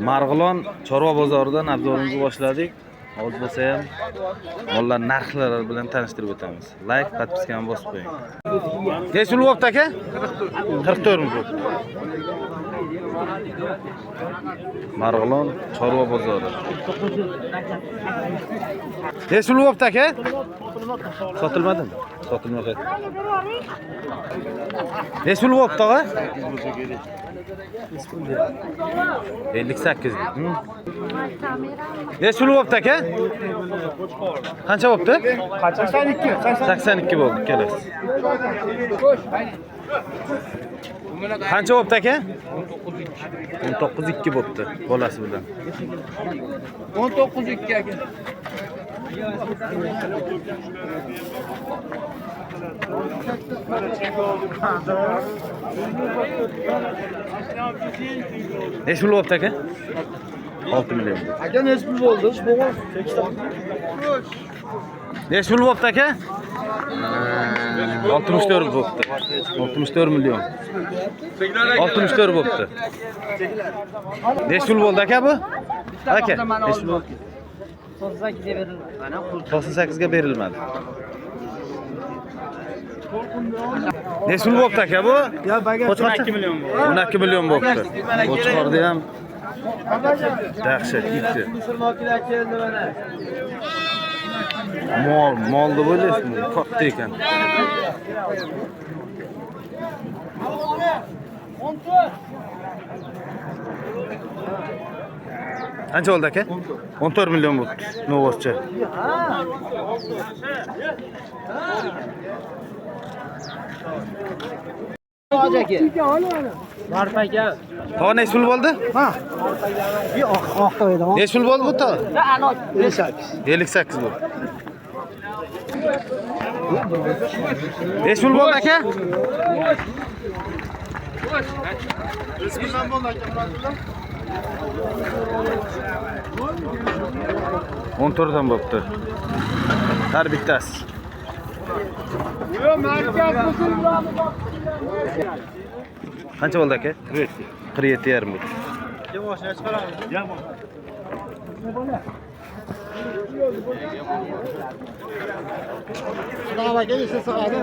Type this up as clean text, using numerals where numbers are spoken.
Marg'ilon chorva bozoridan obzorimizni boshladik. Hozir bo'lsa ham mollar narxlari bilan tanishtirib o'tamiz. Like, podpiskani bosib qo'ying. Necha pul bo'pti aka? 44 ming bo'pti. Marg'ilon chorva bozori. Necha pul bo'pti aka? Sotilmadimi? Sotilmadi. Necha pul bo'pti og'a? 58. Necha pul bo'pti aka? Qancha bo'pti? 82 bo'ldi, kelasiz. Qancha bo'pti aka? 19.2 bo'pti bolasi bilan. 19.2 aka. Necha pul bo'pti aka? 6 million. Aka necha pul bo'ldi? Necha pul bo'pti aka? 64 bo'pti. 64 million. 64 bo'pti. Necha pul bo'ldi aka bu? Aka, necha pul bo'ldi? 98 ga berildi. 98 ga berilmadi. Necha pul bo'pti aka bu? 12 million bo'ldi. 12 million bo'pti. Qo'chqorda ham dahshat itdi. Mol deb o'ylaysizmi? Katta ekan. Qancha bo'ldi aka? 14 million bo'ldi. Novoscha. Marpaga. Tog'a necha pul bo'ldi? Ha. Oqda edi. Necha pul bo'ldi bu tog'a? 58. 58 bo'ldi. Necha pul bo'ldi aka? Bismillah bo'ldi aka. 14 dan bo'pti. Har bittasi. Qancha bo'ldi aka? 47 yarim bo'ldi. Yavaşla chiqaramiz. Xudo aka, esa sog'adi.